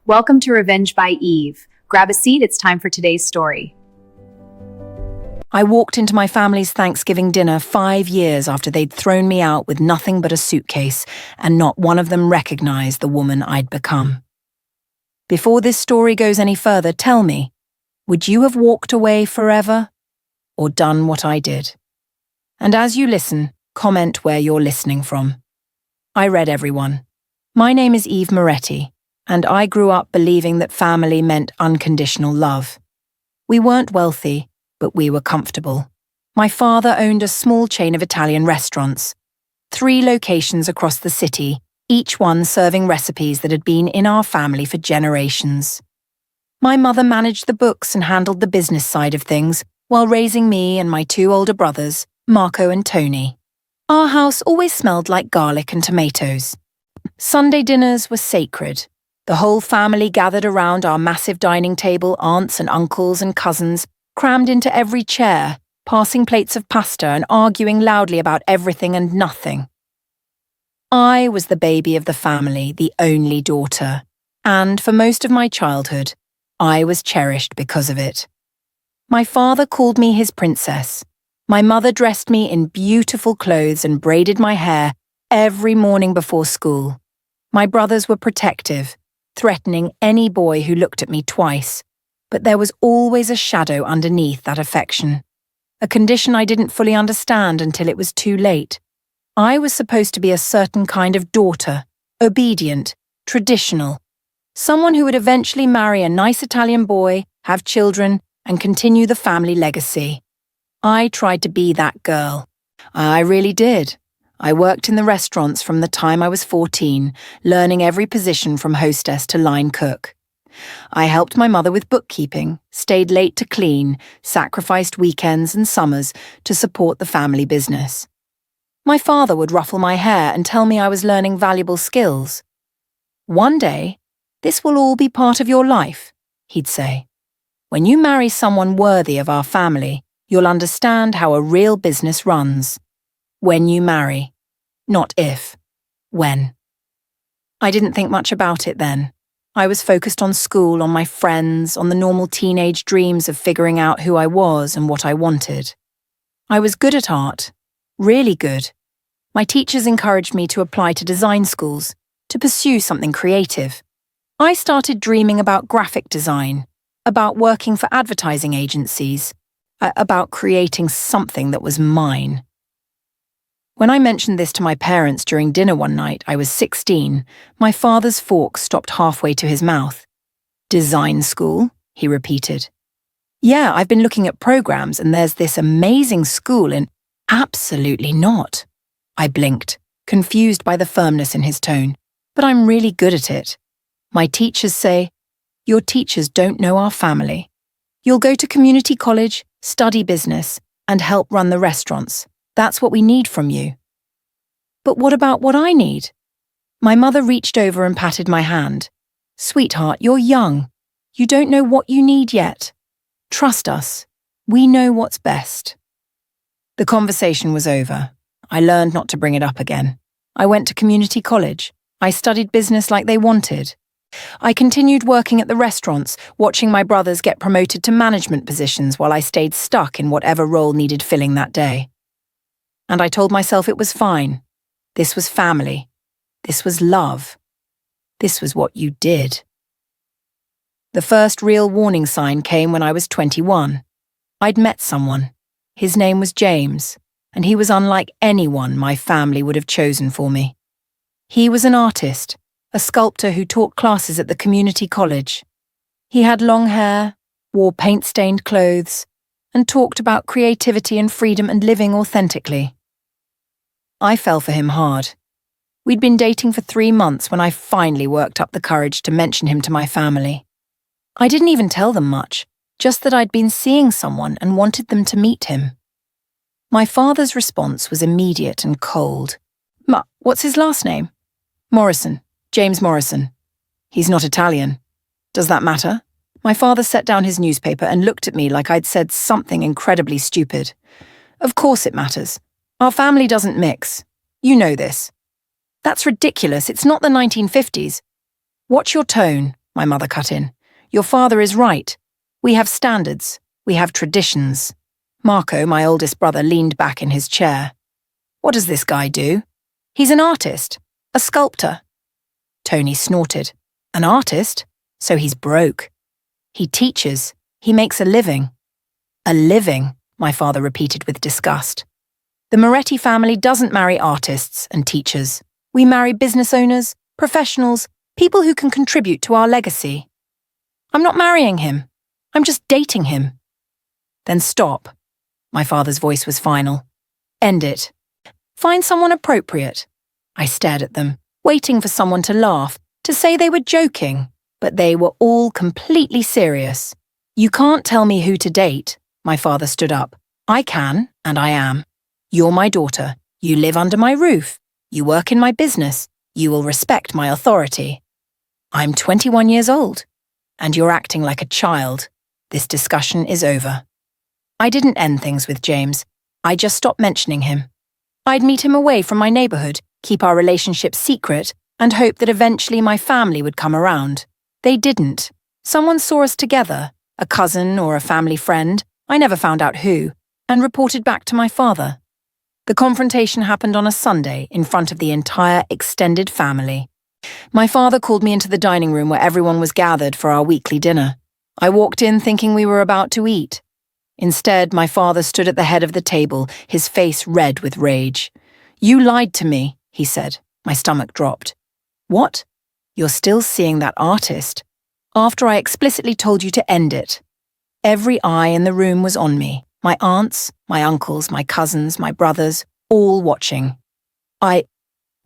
Welcome to Revenge by Eve. Grab a seat, it's time for today's story. I walked into my family's Thanksgiving dinner 5 years after they'd thrown me out with nothing but a suitcase, and not one of them recognized the woman I'd become. Before this story goes any further, tell me, would you have walked away forever or done what I did? And as you listen, comment where you're listening from. I read everyone. My name is Eve Moretti, and I grew up believing that family meant unconditional love. We weren't wealthy, but we were comfortable. My father owned a small chain of Italian restaurants, 3 locations across the city, each one serving recipes that had been in our family for generations. My mother managed the books and handled the business side of things, while raising me and my 2 older brothers, Marco and Tony. Our house always smelled like garlic and tomatoes. Sunday dinners were sacred. The whole family gathered around our massive dining table, aunts and uncles and cousins, crammed into every chair, passing plates of pasta and arguing loudly about everything and nothing. I was the baby of the family, the only daughter, and for most of my childhood, I was cherished because of it. My father called me his princess. My mother dressed me in beautiful clothes and braided my hair every morning before school. My brothers were protective, threatening any boy who looked at me twice, but there was always a shadow underneath that affection, a condition I didn't fully understand until it was too late. I was supposed to be a certain kind of daughter, obedient, traditional, someone who would eventually marry a nice Italian boy, have children, and continue the family legacy. I tried to be that girl. I really did. I worked in the restaurants from the time I was 14, learning every position from hostess to line cook. I helped my mother with bookkeeping, stayed late to clean, sacrificed weekends and summers to support the family business. My father would ruffle my hair and tell me I was learning valuable skills. "One day, this will all be part of your life," he'd say. "When you marry someone worthy of our family, you'll understand how a real business runs. When you marry. Not if. When." I didn't think much about it then. I was focused on school, on my friends, on the normal teenage dreams of figuring out who I was and what I wanted. I was good at art. Really good. My teachers encouraged me to apply to design schools, to pursue something creative. I started dreaming about graphic design, about working for advertising agencies, about creating something that was mine. When I mentioned this to my parents during dinner one night, I was 16, my father's fork stopped halfway to his mouth. "Design school?" he repeated. "Yeah, I've been looking at programs and there's this amazing school in—" "Absolutely not." I blinked, confused by the firmness in his tone. "But I'm really good at it. My teachers say—" "Your teachers don't know our family. You'll go to community college, study business, and help run the restaurants. That's what we need from you." "But what about what I need?" My mother reached over and patted my hand. "Sweetheart, you're young. You don't know what you need yet. Trust us. We know what's best." The conversation was over. I learned not to bring it up again. I went to community college. I studied business like they wanted. I continued working at the restaurants, watching my brothers get promoted to management positions while I stayed stuck in whatever role needed filling that day. And I told myself it was fine. This was family. This was love. This was what you did. The first real warning sign came when I was 21. I'd met someone. His name was James, and he was unlike anyone my family would have chosen for me. He was an artist, a sculptor who taught classes at the community college. He had long hair, wore paint-stained clothes, and talked about creativity and freedom and living authentically. I fell for him hard. We'd been dating for 3 months when I finally worked up the courage to mention him to my family. I didn't even tell them much, just that I'd been seeing someone and wanted them to meet him. My father's response was immediate and cold. What's his last name?" "Morrison. James Morrison." "He's not Italian." "Does that matter?" My father set down his newspaper and looked at me like I'd said something incredibly stupid. "Of course it matters. Our family doesn't mix. You know this." "That's ridiculous. It's not the 1950s. "Watch your tone. my mother cut in. Your father is right. We have standards. We have traditions. Marco, my oldest brother, leaned back in his chair. What does this guy do? He's an artist, a sculptor. Tony snorted. An artist? So he's broke. He teaches. He makes a living. A living, my father repeated with disgust. The Moretti family doesn't marry artists and teachers. We marry business owners, professionals, people who can contribute to our legacy. I'm not marrying him. I'm just dating him. Then stop. My father's voice was final. End it. Find someone appropriate. I stared at them, waiting for someone to laugh, to say they were joking, but they were all completely serious. You can't tell me who to date. My father stood up. I can, and I am. You're my daughter. You live under my roof. You work in my business. You will respect my authority. I'm 21 years old, and you're acting like a child. This discussion is over. I didn't end things with James. I just stopped mentioning him. I'd meet him away from my neighborhood, keep our relationship secret, and hope that eventually my family would come around. They didn't. Someone saw us together, a cousin or a family friend, I never found out who, and reported back to my father. The confrontation happened on a Sunday in front of the entire extended family. My father called me into the dining room where everyone was gathered for our weekly dinner. I walked in thinking we were about to eat. Instead, my father stood at the head of the table, his face red with rage. You lied to me, he said. My stomach dropped. What? You're still seeing that artist? After I explicitly told you to end it. Every eye in the room was on me. My aunts, my uncles, my cousins, my brothers, all watching.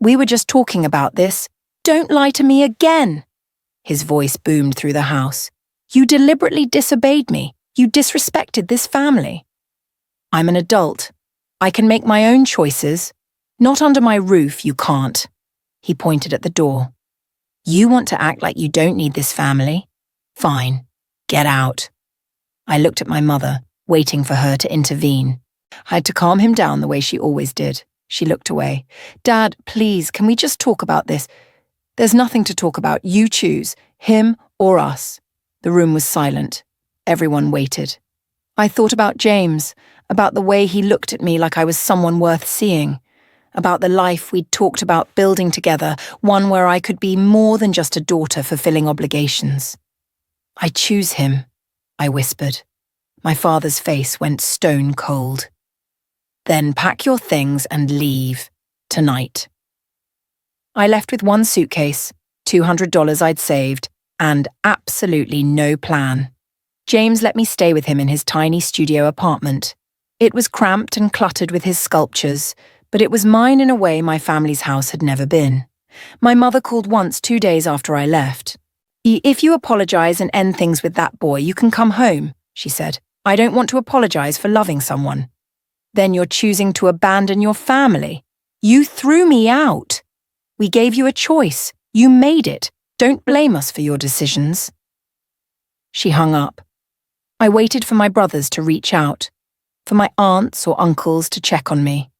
We were just talking about this. Don't lie to me again. His voice boomed through the house. You deliberately disobeyed me. You disrespected this family. I'm an adult. I can make my own choices. Not under my roof, you can't. He pointed at the door. You want to act like you don't need this family? Fine. Get out. I looked at my mother, waiting for her to intervene. I had to calm him down the way she always did. She looked away. Dad, please, can we just talk about this? There's nothing to talk about. You choose, him or us. The room was silent. Everyone waited. I thought about James, about the way he looked at me like I was someone worth seeing, about the life we'd talked about building together, one where I could be more than just a daughter fulfilling obligations. I choose him, I whispered. My father's face went stone cold. Then pack your things and leave, tonight. I left with one suitcase, $200 I'd saved, and absolutely no plan. James let me stay with him in his tiny studio apartment. It was cramped and cluttered with his sculptures, but it was mine in a way my family's house had never been. My mother called once 2 days after I left. If you apologize and end things with that boy, you can come home, she said. I don't want to apologize for loving someone. Then you're choosing to abandon your family. You threw me out. We gave you a choice. You made it. Don't blame us for your decisions. She hung up. I waited for my brothers to reach out, for my aunts or uncles to check on me,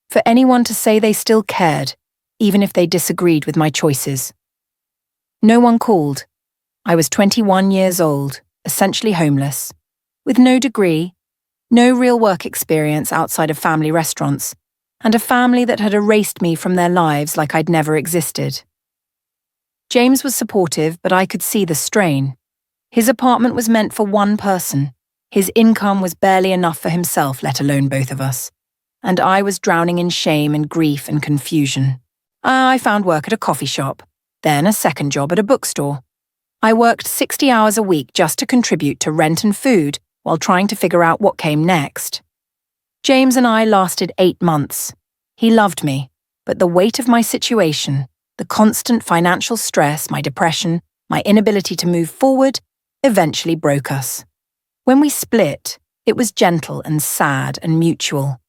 for anyone to say they still cared, even if they disagreed with my choices. No one called. I was 21 years old, essentially homeless, with no degree, no real work experience outside of family restaurants, and a family that had erased me from their lives like I'd never existed. James was supportive, but I could see the strain. His apartment was meant for one person. His income was barely enough for himself, let alone both of us. And I was drowning in shame and grief and confusion. I found work at a coffee shop, then a second job at a bookstore. I worked 60 hours a week just to contribute to rent and food while trying to figure out what came next. James and I lasted 8 months. He loved me, but the weight of my situation, the constant financial stress, my depression, my inability to move forward, eventually broke us. When we split, it was gentle and sad and mutual,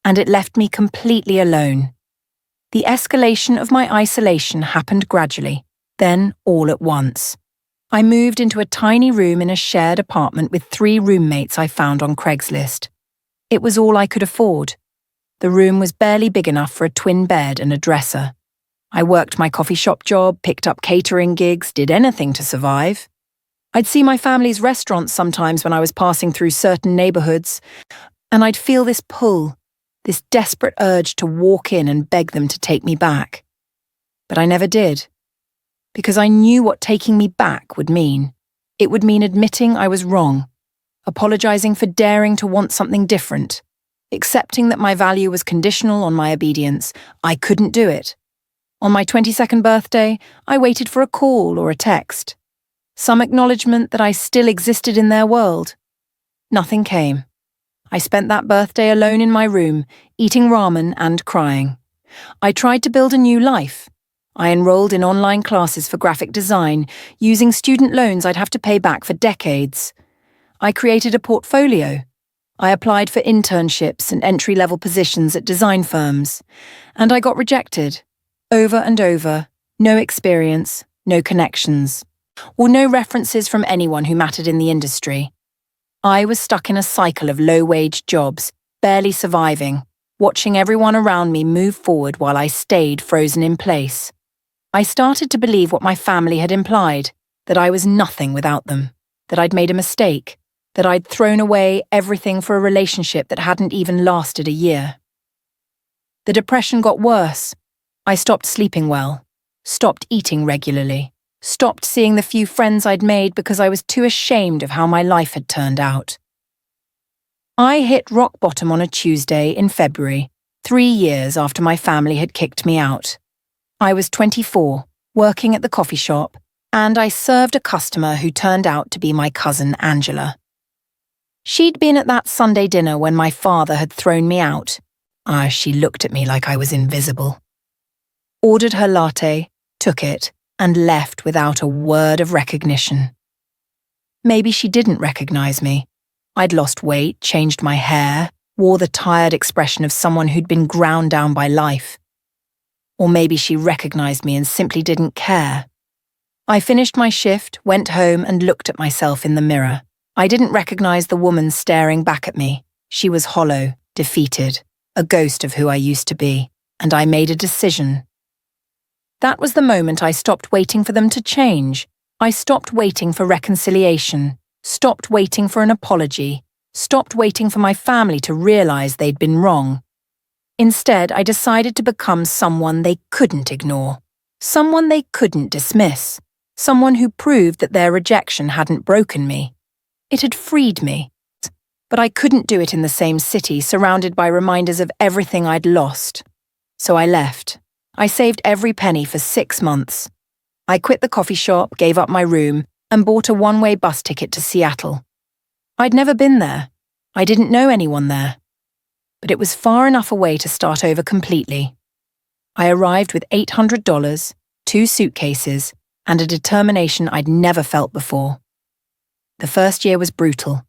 and it left me completely alone. The escalation of my isolation happened gradually, then all at once. I moved into a tiny room in a shared apartment with 3 roommates I found on Craigslist. It was all I could afford. The room was barely big enough for a twin bed and a dresser. I worked my coffee shop job, picked up catering gigs, did anything to survive. I'd see my family's restaurants sometimes when I was passing through certain neighborhoods, and I'd feel this pull, this desperate urge to walk in and beg them to take me back. But I never did, because I knew what taking me back would mean. It would mean admitting I was wrong, apologizing for daring to want something different, accepting that my value was conditional on my obedience. I couldn't do it. On my 22nd birthday, I waited for a call or a text. Some acknowledgement that I still existed in their world. Nothing came. I spent that birthday alone in my room, eating ramen and crying. I tried to build a new life. I enrolled in online classes for graphic design, using student loans I'd have to pay back for decades. I created a portfolio. I applied for internships and entry-level positions at design firms. And I got rejected. Over and over. No experience, no connections, or no references from anyone who mattered in the industry. I was stuck in a cycle of low-wage jobs, barely surviving, watching everyone around me move forward while I stayed frozen in place. I started to believe what my family had implied, that I was nothing without them, that I'd made a mistake, that I'd thrown away everything for a relationship that hadn't even lasted a year. The depression got worse. I stopped sleeping well, stopped eating regularly, stopped seeing the few friends I'd made because I was too ashamed of how my life had turned out. I hit rock bottom on a Tuesday in February, 3 years after my family had kicked me out. I was 24, working at the coffee shop, and I served a customer who turned out to be my cousin Angela. She'd been at that Sunday dinner when my father had thrown me out. She looked at me like I was invisible. Ordered her latte, took it, and left without a word of recognition. Maybe she didn't recognize me. I'd lost weight, changed my hair, wore the tired expression of someone who'd been ground down by life. Or maybe she recognized me and simply didn't care. I finished my shift, went home, and looked at myself in the mirror. I didn't recognize the woman staring back at me. She was hollow, defeated, a ghost of who I used to be, and I made a decision. That was the moment I stopped waiting for them to change. I stopped waiting for reconciliation, stopped waiting for an apology, stopped waiting for my family to realize they'd been wrong. Instead, I decided to become someone they couldn't ignore, someone they couldn't dismiss, someone who proved that their rejection hadn't broken me. It had freed me. But I couldn't do it in the same city, surrounded by reminders of everything I'd lost. So I left. I saved every penny for 6 months. I quit the coffee shop, gave up my room, and bought a one-way bus ticket to Seattle. I'd never been there. I didn't know anyone there. But it was far enough away to start over completely. I arrived with $800, 2 suitcases, and a determination I'd never felt before. The first year was brutal.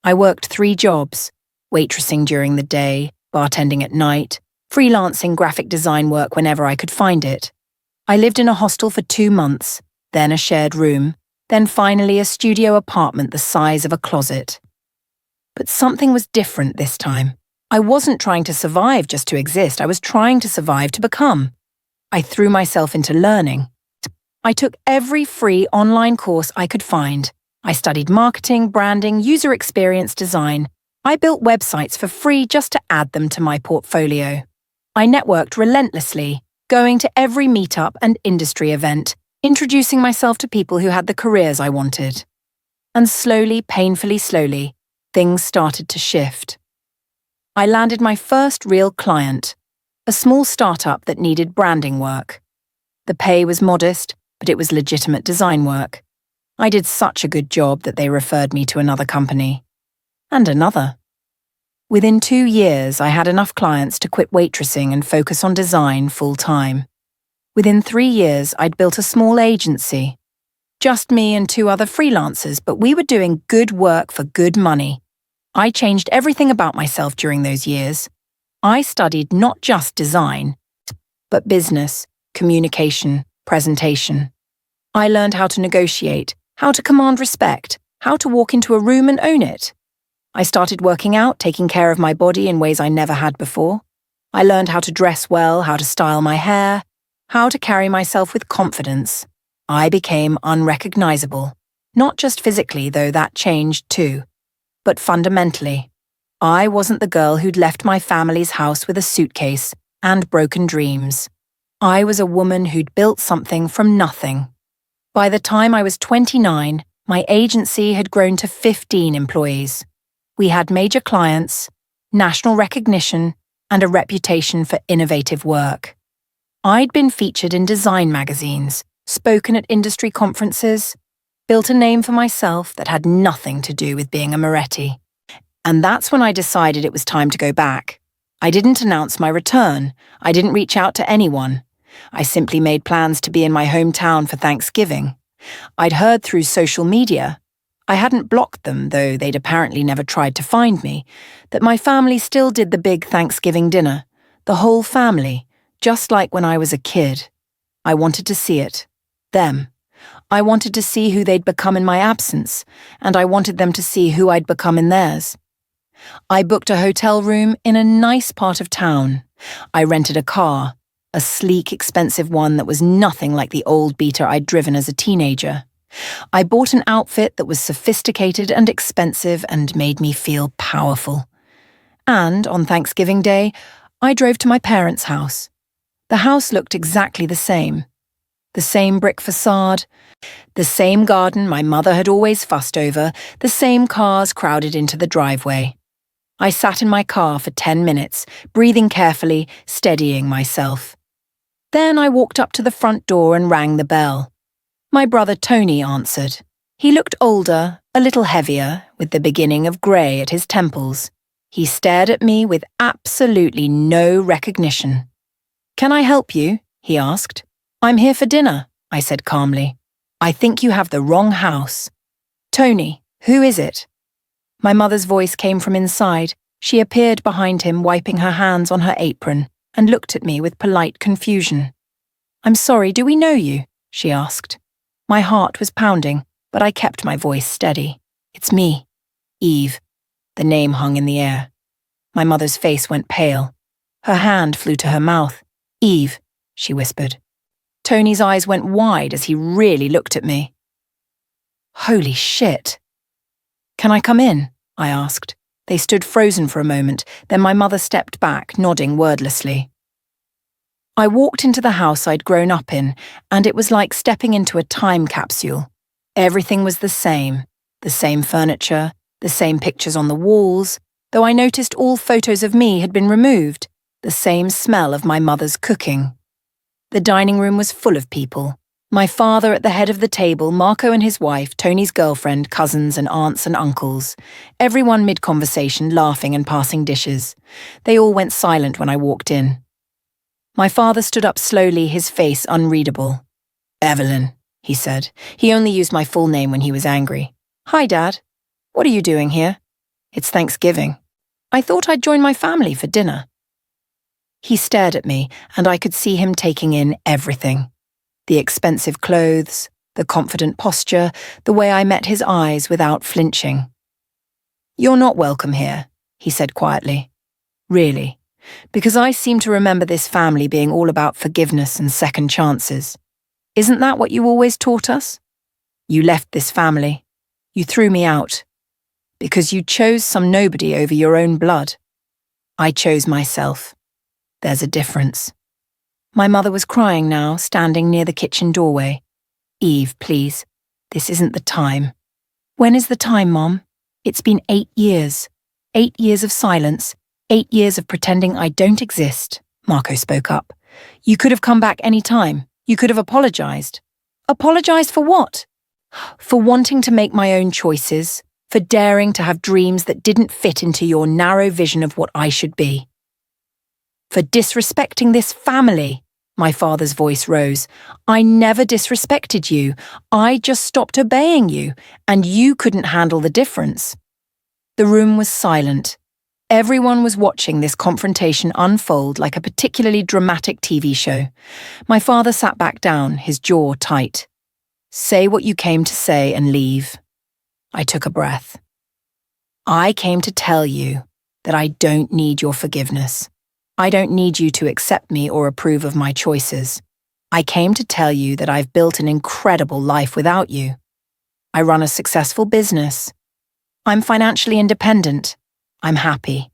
I worked 3 jobs, waitressing during the day, bartending at night, freelancing graphic design work whenever I could find it. I lived in a hostel for 2 months, then a shared room, then finally a studio apartment the size of a closet. But something was different this time. I wasn't trying to survive just to exist. I was trying to survive to become. I threw myself into learning. I took every free online course I could find. I studied marketing, branding, user experience design. I built websites for free just to add them to my portfolio. I networked relentlessly, going to every meetup and industry event, introducing myself to people who had the careers I wanted. And slowly, painfully slowly, things started to shift. I landed my first real client, a small startup that needed branding work. The pay was modest, but it was legitimate design work. I did such a good job that they referred me to another company. And another. Within 2 years, I had enough clients to quit waitressing and focus on design full-time. Within 3 years, I'd built a small agency. Just me and 2 other freelancers, but we were doing good work for good money. I changed everything about myself during those years. I studied not just design, but business, communication, presentation. I learned how to negotiate, how to command respect, how to walk into a room and own it. I started working out, taking care of my body in ways I never had before. I learned how to dress well, how to style my hair. how to carry myself with confidence. I became unrecognizable, not just physically, though that changed too, but fundamentally. I wasn't the girl who'd left my family's house with a suitcase and broken dreams. I was a woman who'd built something from nothing. By the time I was 29, my agency had grown to 15 employees. We had major clients, national recognition, and a reputation for innovative work. I'd been featured in design magazines, spoken at industry conferences, built a name for myself that had nothing to do with being a Moretti. And that's when I decided it was time to go back. I didn't announce my return. I didn't reach out to anyone. I simply made plans to be in my hometown for Thanksgiving. I'd heard through social media, I hadn't blocked them, though they'd apparently never tried to find me, that my family still did the big Thanksgiving dinner, the whole family, just like when I was a kid. I wanted to see it. Them. I wanted to see who they'd become in my absence, and I wanted them to see who I'd become in theirs. I booked a hotel room in a nice part of town. I rented a car, a sleek, expensive one that was nothing like the old beater I'd driven as a teenager. I bought an outfit that was sophisticated and expensive and made me feel powerful. And on Thanksgiving Day, I drove to my parents' house. The house looked exactly the same. The same brick facade, the same garden my mother had always fussed over, the same cars crowded into the driveway. I sat in my car for 10 minutes, breathing carefully, steadying myself. Then I walked up to the front door and rang the bell. My brother Tony answered. He looked older, a little heavier, with the beginning of grey at his temples. He stared at me with absolutely no recognition. "Can I help you?" he asked. "I'm here for dinner," I said calmly. "I think you have the wrong house." "Tony, who is it?" My mother's voice came from inside. She appeared behind him, wiping her hands on her apron, and looked at me with polite confusion. "I'm sorry, do we know you?" she asked. My heart was pounding, but I kept my voice steady. "It's me, Eve." The name hung in the air. My mother's face went pale. Her hand flew to her mouth. "Eve," she whispered. Tony's eyes went wide as he really looked at me. Holy shit. "Can I come in?" I asked. They stood frozen for a moment, then my mother stepped back, nodding wordlessly. I walked into the house I'd grown up in, and it was like stepping into a time capsule. Everything was the same furniture, the same pictures on the walls, though I noticed all photos of me had been removed, the same smell of my mother's cooking. The dining room was full of people. My father at the head of the table, Marco and his wife, Tony's girlfriend, cousins and aunts and uncles. Everyone mid-conversation laughing and passing dishes. They all went silent when I walked in. My father stood up slowly, his face unreadable. "Evelyn," he said. He only used my full name when he was angry. "Hi, Dad. What are you doing here?" "It's Thanksgiving." "I thought I'd join my family for dinner." He stared at me, and I could see him taking in everything. The expensive clothes, the confident posture, the way I met his eyes without flinching. "You're not welcome here," he said quietly. "Really. Because I seem to remember this family being all about forgiveness and second chances. Isn't that what you always taught us? You left this family. You threw me out. Because you chose some nobody over your own blood. I chose myself. There's a difference." My mother was crying now, standing near the kitchen doorway. "Eve, please. This isn't the time." "When is the time, Mom? It's been 8 years. 8 years of silence. 8 years of pretending I don't exist," Marco spoke up. "You could have come back any time. You could have apologized." "Apologized for what?" "For wanting to make my own choices, for daring to have dreams that didn't fit into your narrow vision of what I should be. For disrespecting this family," my father's voice rose. "I never disrespected you. I just stopped obeying you, and you couldn't handle the difference." The room was silent. Everyone was watching this confrontation unfold like a particularly dramatic TV show. My father sat back down, his jaw tight. "Say what you came to say and leave." I took a breath. "I came to tell you that I don't need your forgiveness. I don't need you to accept me or approve of my choices. I came to tell you that I've built an incredible life without you. I run a successful business. I'm financially independent. I'm happy.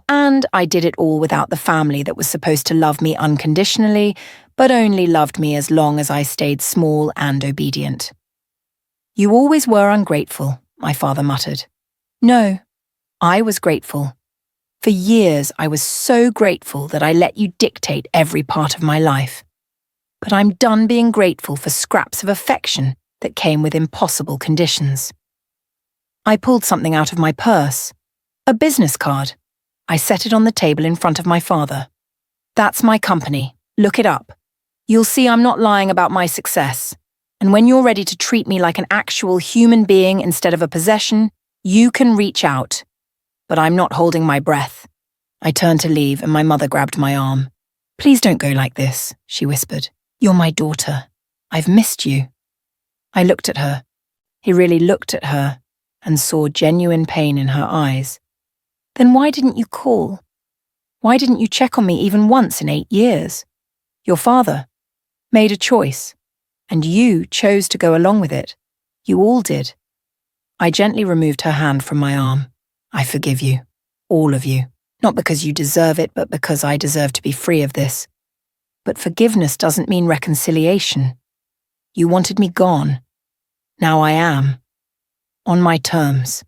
And I did it all without the family that was supposed to love me unconditionally, but only loved me as long as I stayed small and obedient. You always were ungrateful, my father muttered. No, I was grateful. For years, I was so grateful that I let you dictate every part of my life. But I'm done being grateful for scraps of affection that came with impossible conditions. I pulled something out of my purse. A business card. I set it on the table in front of my father. That's my company. Look it up. You'll see I'm not lying about my success. And when you're ready to treat me like an actual human being instead of a possession, you can reach out. But I'm not holding my breath. I turned to leave and my mother grabbed my arm. Please don't go like this, she whispered. You're my daughter. I've missed you. I looked at her. He really looked at her and saw genuine pain in her eyes. Then why didn't you call? Why didn't you check on me even once in 8 years? Your father made a choice, and you chose to go along with it. You all did. I gently removed her hand from my arm. I forgive you, all of you, not because you deserve it, but because I deserve to be free of this. But forgiveness doesn't mean reconciliation. You wanted me gone. Now I am. On my terms.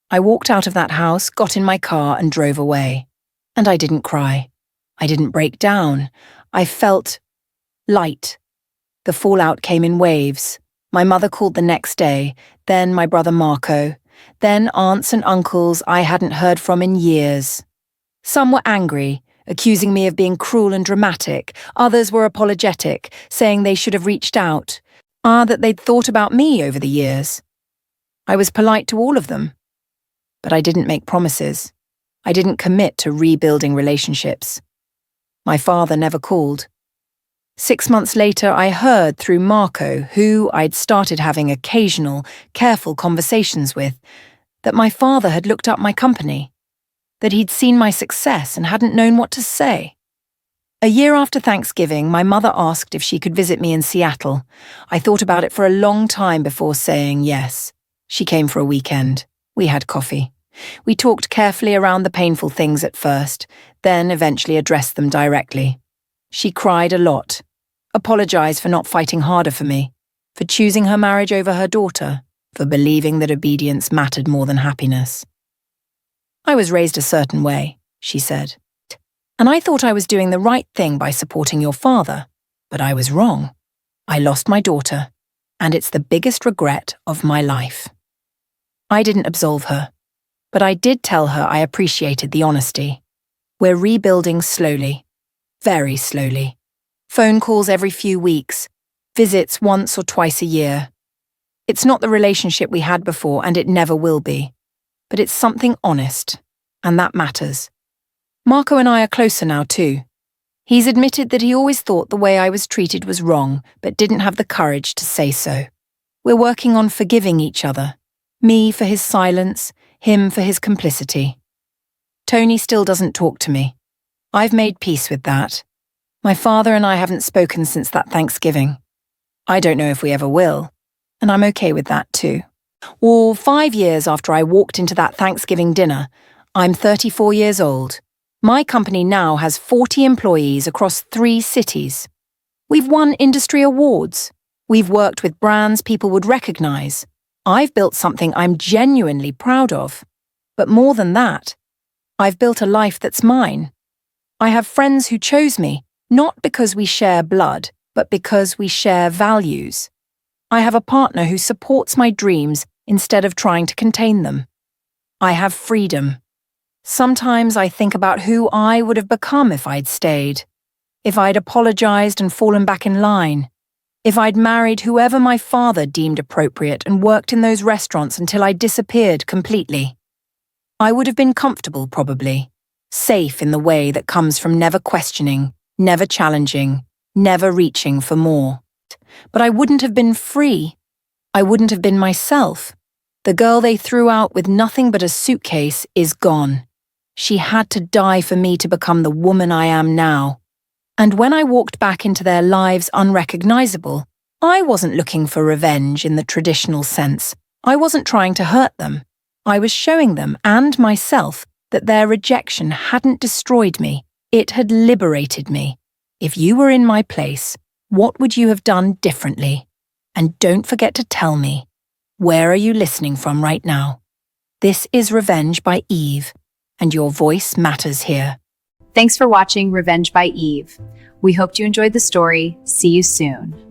I walked out of that house, got in my car and drove away. And I didn't cry. I didn't break down. I felt light. The fallout came in waves. My mother called the next day, then my brother Marco, then aunts and uncles I hadn't heard from in years. Some were angry, accusing me of being cruel and dramatic. Others were apologetic, saying they should have reached out. That they'd thought about me over the years. I was polite to all of them. But I didn't make promises. I didn't commit to rebuilding relationships. My father never called. 6 months later, I heard through Marco, who I'd started having occasional, careful conversations with, that my father had looked up my company, that he'd seen my success and hadn't known what to say. A year after Thanksgiving, my mother asked if she could visit me in Seattle. I thought about it for a long time before saying yes. She came for a weekend. We had coffee. We talked carefully around the painful things at first, then eventually addressed them directly. She cried a lot, apologized for not fighting harder for me, for choosing her marriage over her daughter, for believing that obedience mattered more than happiness. I was raised a certain way, she said, and I thought I was doing the right thing by supporting your father, but I was wrong. I lost my daughter, and it's the biggest regret of my life. I didn't absolve her, but I did tell her I appreciated the honesty. We're rebuilding slowly, very slowly. Phone calls every few weeks, visits once or twice a year. It's not the relationship we had before, and it never will be. But it's something honest, and that matters. Marco and I are closer now too. He's admitted that he always thought the way I was treated was wrong, but didn't have the courage to say so. We're working on forgiving each other. Me for his silence, him for his complicity. Tony still doesn't talk to me. I've made peace with that. My father and I haven't spoken since that Thanksgiving. I don't know if we ever will, and I'm okay with that too. Or 5 years after I walked into that Thanksgiving dinner, I'm 34 years old. My company now has 40 employees across 3 cities. We've won industry awards. We've worked with brands people would recognize. I've built something I'm genuinely proud of. But more than that, I've built a life that's mine. I have friends who chose me, not because we share blood, but because we share values. I have a partner who supports my dreams instead of trying to contain them. I have freedom. Sometimes I think about who I would have become if I'd stayed, if I'd apologized and fallen back in line, if I'd married whoever my father deemed appropriate and worked in those restaurants until I disappeared completely. I would have been comfortable, probably, safe in the way that comes from never questioning, never challenging, never reaching for more. But I wouldn't have been free. I wouldn't have been myself. The girl they threw out with nothing but a suitcase is gone. She had to die for me to become the woman I am now. And when I walked back into their lives unrecognizable, I wasn't looking for revenge in the traditional sense. I wasn't trying to hurt them. I was showing them and myself that their rejection hadn't destroyed me. It had liberated me. If you were in my place, what would you have done differently? And don't forget to tell me, where are you listening from right now? This is Revenge by Eve, and your voice matters here. Thanks for watching Revenge by Eve. We hope you enjoyed the story. See you soon.